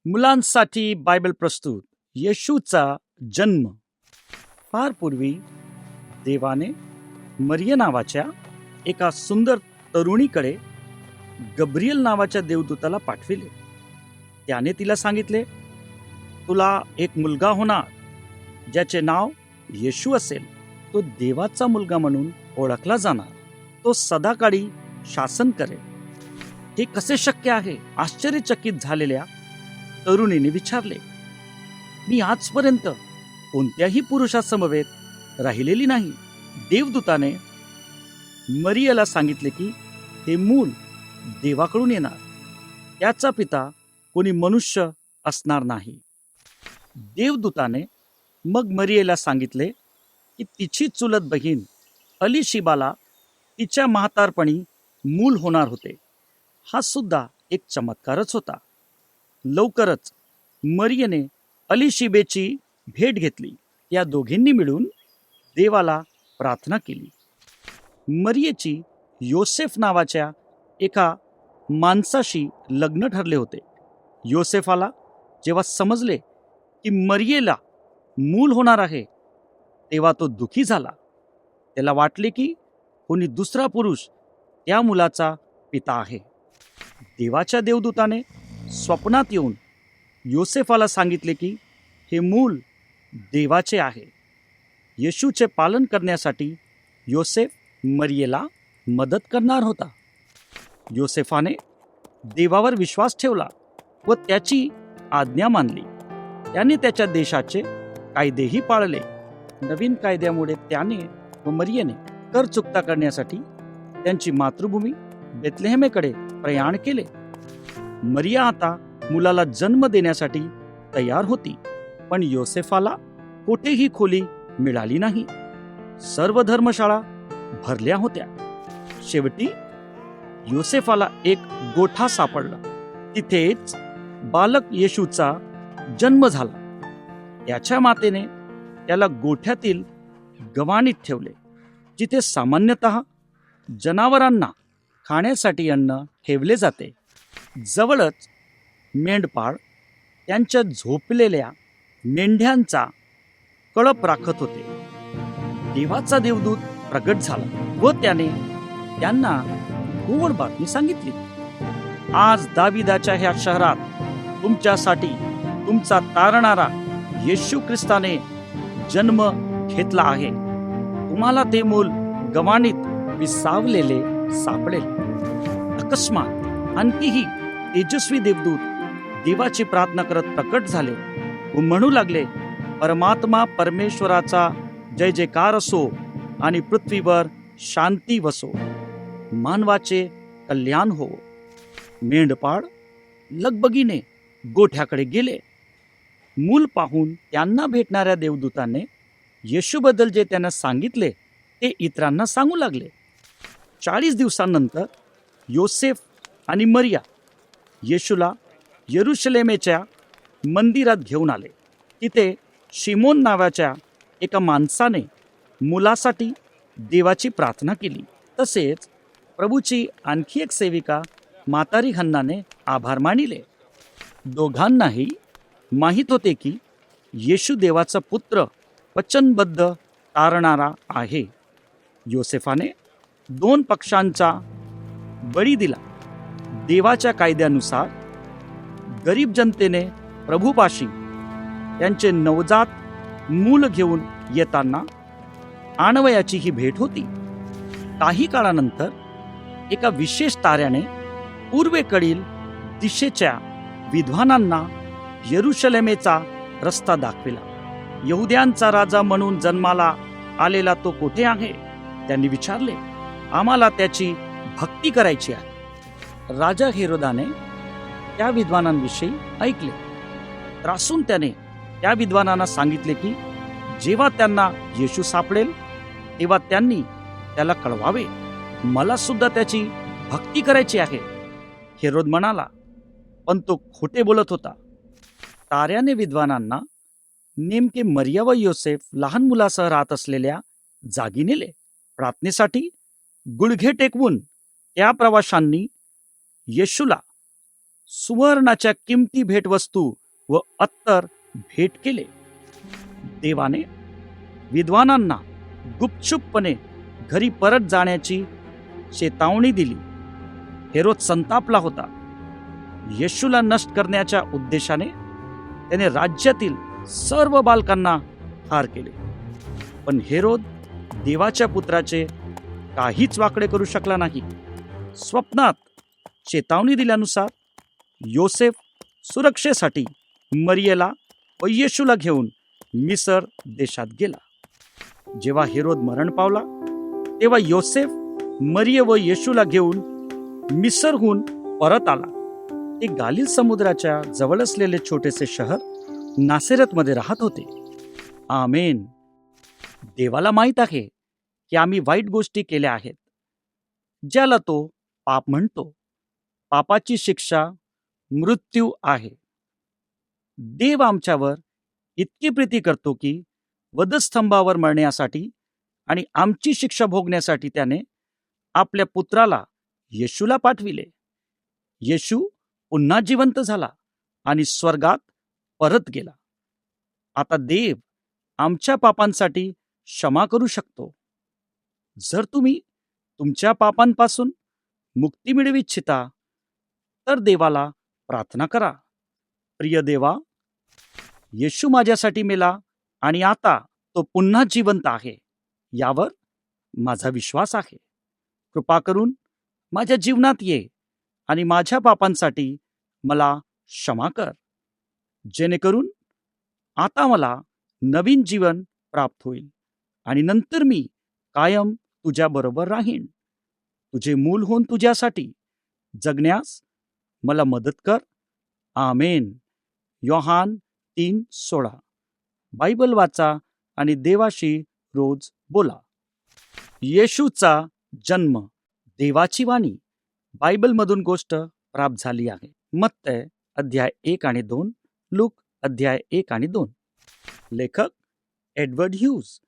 मुलांसाठी बायबल प्रस्तुत येशूचा जन्म. फार पूर्वी देवाने मरिय नावाच्या एका सुंदर तरुणीकडे गब्रियल नावाच्या देवदूताला पाठविले. त्याने तिला सांगितले, तुला एक मुलगा होणार, ज्याचे नाव येशू असेल. तो देवाचा मुलगा म्हणून ओळखला जाणार. तो सदाकाळी शासन करेल. हे कसे शक्य आहे? आश्चर्यचकित झालेल्या तरुणीने विचारले. मी आजपर्यंत कोणत्याही पुरुषासमवेत राहिलेली नाही. देवदूताने मरियला सांगितले की हे मूल देवाकडून येणार. त्याचा पिता कोणी मनुष्य असणार नाही. देवदूताने मग मरियला सांगितले की तिची चुलत बहीण अलिशिबाला तिच्या म्हातारपणी मूल होणार होते. हा सुद्धा एक चमत्कारच होता. लवकरच मरियने अलिशिबेची भेट घेतली. या दोघींनी मिळून देवाला प्रार्थना केली. मरियेची योसेफ नावाच्या एका माणसाशी लग्न ठरले होते. योसेफाला जेव्हा समजले की मरियेला मूल होणार आहे, तेव्हा तो दुःखी झाला. त्याला वाटले की कोणी दुसरा पुरुष त्या मुलाचा पिता आहे. देवाच्या देवदूताने स्वप्नात येऊन योसेफाला सांगितले की हे मूल देवाचे आहे. येशूचे पालन करण्यासाठी योसेफ मरियेला मदत करणार होता. योसेफाने देवावर विश्वास ठेवला व त्याची आज्ञा मानली. त्याने त्याच्या देशाचे कायदेही पाळले. नवीन कायद्यामुळे त्याने व मरियेने कर चुकता करण्यासाठी त्यांची मातृभूमी बेथलेहेमेकडे प्रयाण केले. मरिया आता मुलाला जन्म देण्यासाठी तयार होती, पण योसेफाला कोठेही खोली मिळाली नाही. सर्व धर्मशाळा भरल्या होत्या. शेवटी योसेफाला एक गोठा सापडला. तिथेच बालक येशूचा जन्म झाला. त्याच्या मातेने त्याला गोठ्यातील गव्हाणीत ठेवले, जिथे सामान्यतः जनावरांना खाण्यासाठी अन्न ठेवले जाते. जवळच मेंढपाळ त्यांच्या झोपलेल्या मेंढ्यांचा कळप राखत होते. देवाचा देवदूत प्रगट झाला व त्याने त्यांना गोड बातमी सांगितली. आज दाविदाच्या ह्या शहरात तुमच्यासाठी तुमचा तारणारा येशू ख्रिस्ताने जन्म घेतला आहे. तुम्हाला ते मूल गव्हाणीत विसावलेले सापडेल. अकस्मात आणखीही तेजस्वी देवदूत देवाची प्रार्थना करत प्रकट झाले व म्हणू लागले, परमात्मा परमेश्वराचा जय जयकार असो आणि पृथ्वीवर शांती वसो. मानवाचे कल्याण हो. मेंढपाळ लगबगीने गोठ्याकडे गेले. मूल पाहून त्यांना भेटणाऱ्या देवदूताने येशूबद्दल जे त्यांना सांगितले ते इतरांना सांगू लागले. 40 दिवसांनंतर योसेफ आणि मरिया येशूला यरुशलेमेच्या मंदिरात घेऊन आले. तिथे शिमोन नावाच्या एका माणसाने मुलासाठी देवाची प्रार्थना केली. तसेच प्रभूची आणखी एक सेविका म्हातारी हन्नाने आभार मानिले. दोघांनाही माहीत होते की येशू देवाचा पुत्र, वचनबद्ध तारणारा आहे. योसेफाने 2 पक्षांचा बळी दिला. देवाच्या कायद्यानुसार गरीब जनतेने प्रभूपाशी त्यांचे नवजात मूल घेऊन येताना आणवयाची ही भेट होती. काही काळानंतर एका विशेष ताऱ्याने पूर्वेकडील दिशेच्या विद्वानांना यरुशलेमेचा रस्ता दाखविला. यहुद्यांचा राजा म्हणून जन्माला आलेला तो कोठे आहे? त्यांनी विचारले. आम्हाला त्याची भक्ती करायची आहे. राजा हेरोदाने त्या विद्वानांविषयी ऐकले. त्रासून त्याने त्या विद्वानांना सांगितले की जेव्हा त्यांना येशू सापडेल तेव्हा त्यांनी त्याला कळवावे. मला सुद्धा त्याची भक्ती करायची आहे. हेरोद म्हणाला, पण तो खोटे बोलत होता. ताऱ्याने विद्वानांना नेमके मरिया व योसेफ लहान मुलासह राहत असलेल्या जागी नेले. प्रार्थनेसाठी गुडघे टेकवून त्या प्रवाशांनी येशूला सुवर्णाच्या किमती भेटवस्तू व अत्तर भेट केले. देवाने विद्वानांना गुपचूपपणे घरी परत जाण्याची चेतावणी दिली. हेरोद संतापला होता. येशूला नष्ट करण्याच्या उद्देशाने त्याने राज्यातील सर्व बालकांना ठार केले. पण हेरोद देवाच्या पुत्राचे काहीच वाकडे करू शकला नाही. स्वप्नात चेतावणी दिल्यानुसार योसेफ सुरक्षेसाठी मरियेला व येशूला घेऊन मिसर देशात गेला. जेव्हा हेरोद मरण पावला तेव्हा योसेफ मरिये व येशूला घेऊन मिसरहून परत आला. ते गालिल समुद्राच्या जवळ असलेले छोटेसे शहर नासेरतमध्ये राहत होते. आमेन. देवाला माहीत आहे की आम्ही वाईट गोष्टी केल्या आहेत, ज्याला तो पाप म्हणतो. पापाची शिक्षा मृत्यू आहे. देव आमच्यावर इतकी प्रीती करतो की वधस्तंभावर मरण्यासाठी आणि आमची शिक्षा भोगण्यासाठी त्याने आपल्या पुत्राला येशूला पाठविले. येशू पुन्हा जिवंत झाला आणि स्वर्गात परत गेला. आता देव आमच्या पापांसाठी क्षमा करू शकतो. जर तुम्ही तुमच्या पापांपासून मुक्ती मिळवू इच्छिता तर देवाला प्रार्थना करा. प्रिय देवा, येशू माझ्यासाठी मेला आणि आता तो पुन्हा जिवंत आहे, यावर माझा विश्वास आहे. कृपा करून माझ्या जीवनात ये आणि माझ्या पापांसाठी मला क्षमा कर, जेणेकरून आता मला नवीन जीवन प्राप्त होईल आणि नंतर मी कायम तुझ्याबरोबर राहीन. तुझे मूल होऊन तुझ्यासाठी जगण्यास मला मदत कर. आमेन. योहान 3:16. बायबल वाचा आणि देवाशी रोज बोला. येशूचा जन्म. देवाची वाणी. बायबलमधून गोष्ट प्राप्त झाली आहे. मत्तय अध्याय 1 आणि 2, लूक अध्याय 1 आणि 2. लेखक एडवर्ड ह्यूज.